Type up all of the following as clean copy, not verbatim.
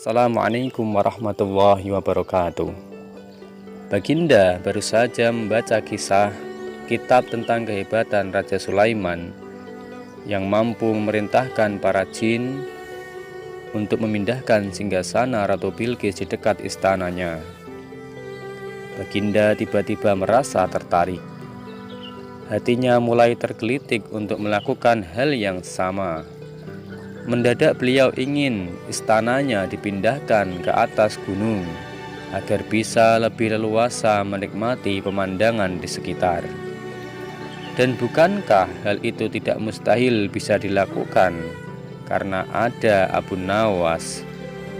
Assalamualaikum warahmatullahi wabarakatuh. Baginda baru saja membaca kisah kitab tentang kehebatan Raja Sulaiman yang mampu memerintahkan para jin untuk memindahkan singgasana Ratu Bilqis di dekat istananya. Baginda tiba-tiba merasa tertarik. Hatinya mulai tergelitik untuk melakukan hal yang sama. Mendadak beliau ingin istananya dipindahkan ke atas gunung agar bisa lebih leluasa menikmati pemandangan di sekitar. Dan bukankah hal itu tidak mustahil bisa dilakukan karena ada Abu Nawas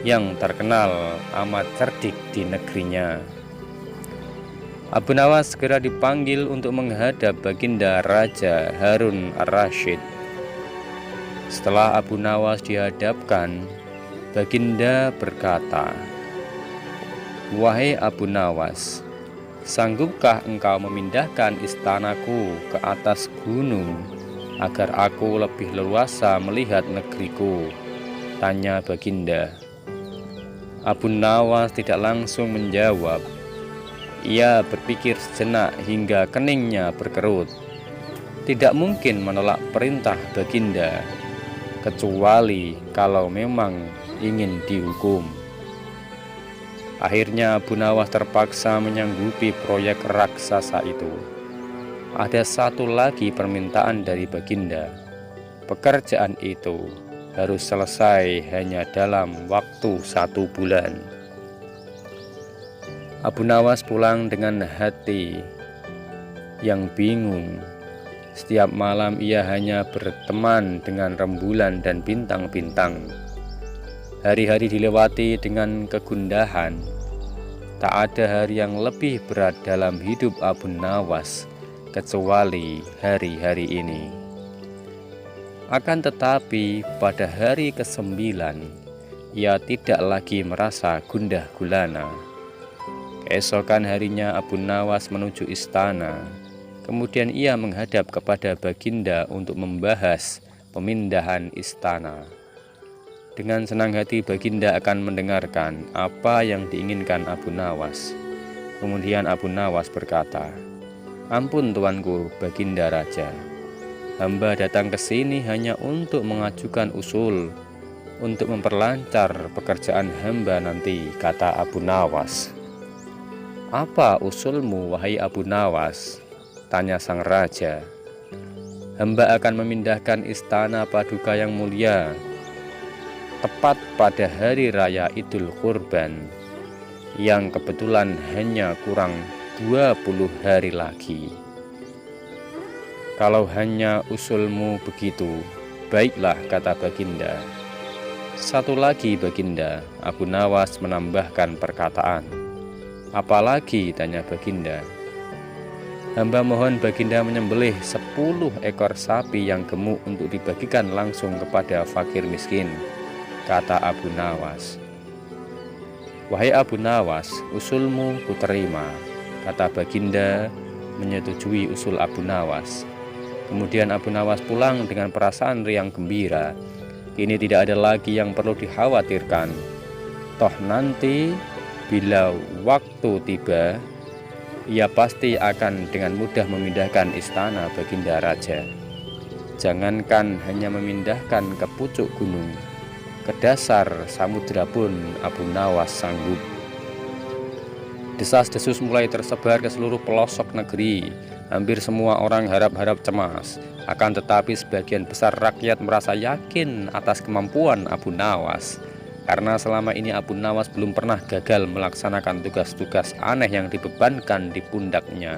yang terkenal amat cerdik di negerinya. Abu Nawas segera dipanggil untuk menghadap Baginda Raja Harun ar-Rasyid. Setelah Abu Nawas dihadapkan, Baginda berkata, "Wahai Abu Nawas, sanggupkah engkau memindahkan istanaku ke atas gunung agar aku lebih leluasa melihat negeriku?" tanya Baginda. Abu Nawas tidak langsung menjawab. Ia berpikir sejenak hingga keningnya berkerut. Tidak mungkin menolak perintah Baginda, kecuali kalau memang ingin dihukum. Akhirnya Abu Nawas terpaksa menyanggupi proyek raksasa itu. Ada satu lagi permintaan dari Baginda. Pekerjaan itu harus selesai hanya dalam waktu 1 bulan. Abu Nawas pulang dengan hati yang bingung. Setiap malam ia hanya berteman dengan rembulan dan bintang-bintang. Hari-hari dilewati dengan kegundahan. Tak ada hari yang lebih berat dalam hidup Abu Nawas kecuali hari-hari ini. Akan tetapi pada hari ke-9 ia tidak lagi merasa gundah gulana. Keesokan harinya Abu Nawas menuju istana. Kemudian ia menghadap kepada Baginda untuk membahas pemindahan istana. Dengan senang hati Baginda akan mendengarkan apa yang diinginkan Abu Nawas. Kemudian Abu Nawas berkata, "Ampun tuanku Baginda Raja, hamba datang ke sini hanya untuk mengajukan usul untuk memperlancar pekerjaan hamba nanti," kata Abu Nawas. "Apa usulmu wahai Abu Nawas?" tanya sang raja. "Hamba akan memindahkan istana Paduka yang mulia tepat pada hari raya Idul Kurban yang kebetulan hanya kurang 20 hari lagi." "Kalau hanya usulmu begitu, baiklah," kata Baginda. "Satu lagi Baginda," Abu Nawas menambahkan perkataan. "Apalagi?" tanya Baginda. "Hamba mohon Baginda menyembelih 10 ekor sapi yang gemuk untuk dibagikan langsung kepada fakir miskin," kata Abu Nawas. "Wahai Abu Nawas, usulmu kuterima," kata Baginda menyetujui usul Abu Nawas. Kemudian Abu Nawas pulang dengan perasaan riang gembira. Kini tidak ada lagi yang perlu dikhawatirkan. Toh nanti bila waktu tiba, ia pasti akan dengan mudah memindahkan istana Baginda Raja. Jangankan hanya memindahkan ke pucuk gunung, ke dasar samudera pun Abu Nawas sanggup. Desas-desus mulai tersebar ke seluruh pelosok negeri. Hampir semua orang harap-harap cemas. Akan tetapi sebagian besar rakyat merasa yakin atas kemampuan Abu Nawas, karena selama ini Abu Nawas belum pernah gagal melaksanakan tugas-tugas aneh yang dibebankan di pundaknya.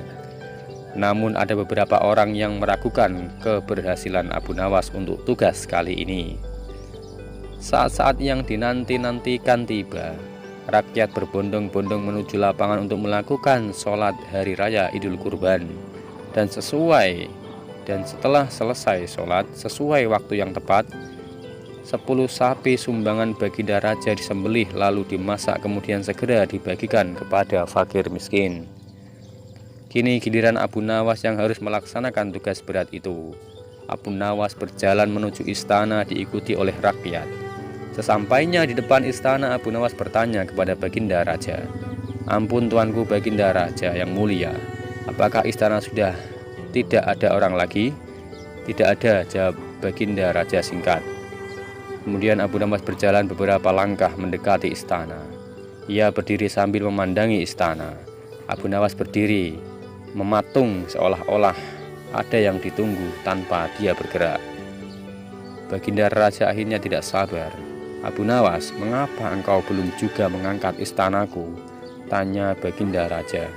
Namun ada beberapa orang yang meragukan keberhasilan Abu Nawas untuk tugas kali ini. Saat-saat yang dinanti-nantikan tiba. Rakyat berbondong-bondong menuju lapangan untuk melakukan sholat hari raya Idul Kurban. Dan setelah selesai sholat sesuai waktu yang tepat, 10 sapi sumbangan Baginda Raja disembelih lalu dimasak kemudian segera dibagikan kepada fakir miskin. Kini giliran Abu Nawas yang harus melaksanakan tugas berat itu. Abu Nawas berjalan menuju istana diikuti oleh rakyat. Sesampainya di depan istana, Abu Nawas bertanya kepada Baginda Raja, "Ampun tuanku Baginda Raja yang mulia, apakah istana sudah tidak ada orang lagi?" "Tidak ada," jawab Baginda Raja singkat. Kemudian Abu Nawas berjalan beberapa langkah mendekati istana. Ia berdiri sambil memandangi istana. Abu Nawas berdiri mematung seolah-olah ada yang ditunggu tanpa dia bergerak. Baginda Raja akhirnya tidak sabar. "Abu Nawas, mengapa engkau belum juga mengangkat istanaku?" tanya Baginda Raja.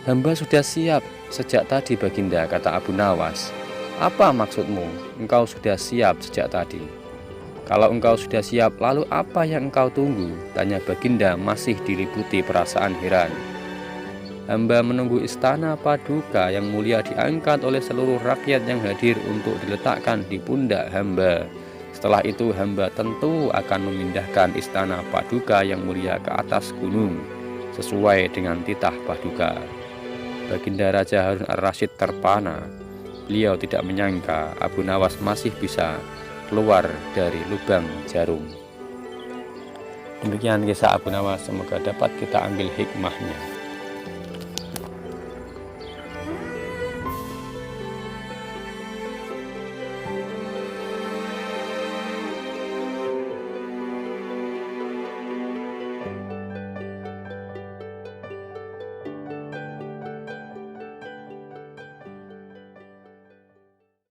"Hamba sudah siap sejak tadi Baginda," kata Abu Nawas. "Apa maksudmu? Engkau sudah siap sejak tadi?" "Kalau engkau sudah siap, lalu apa yang engkau tunggu?" tanya Baginda masih diliputi perasaan heran. "Hamba menunggu istana Paduka yang mulia diangkat oleh seluruh rakyat yang hadir untuk diletakkan di pundak hamba. Setelah itu hamba tentu akan memindahkan istana Paduka yang mulia ke atas gunung sesuai dengan titah Paduka." Baginda Raja Harun ar-Rasyid terpana. Beliau tidak menyangka Abu Nawas masih bisa keluar dari lubang jarum. Demikian kisah Abu Nawas, semoga dapat kita ambil hikmahnya.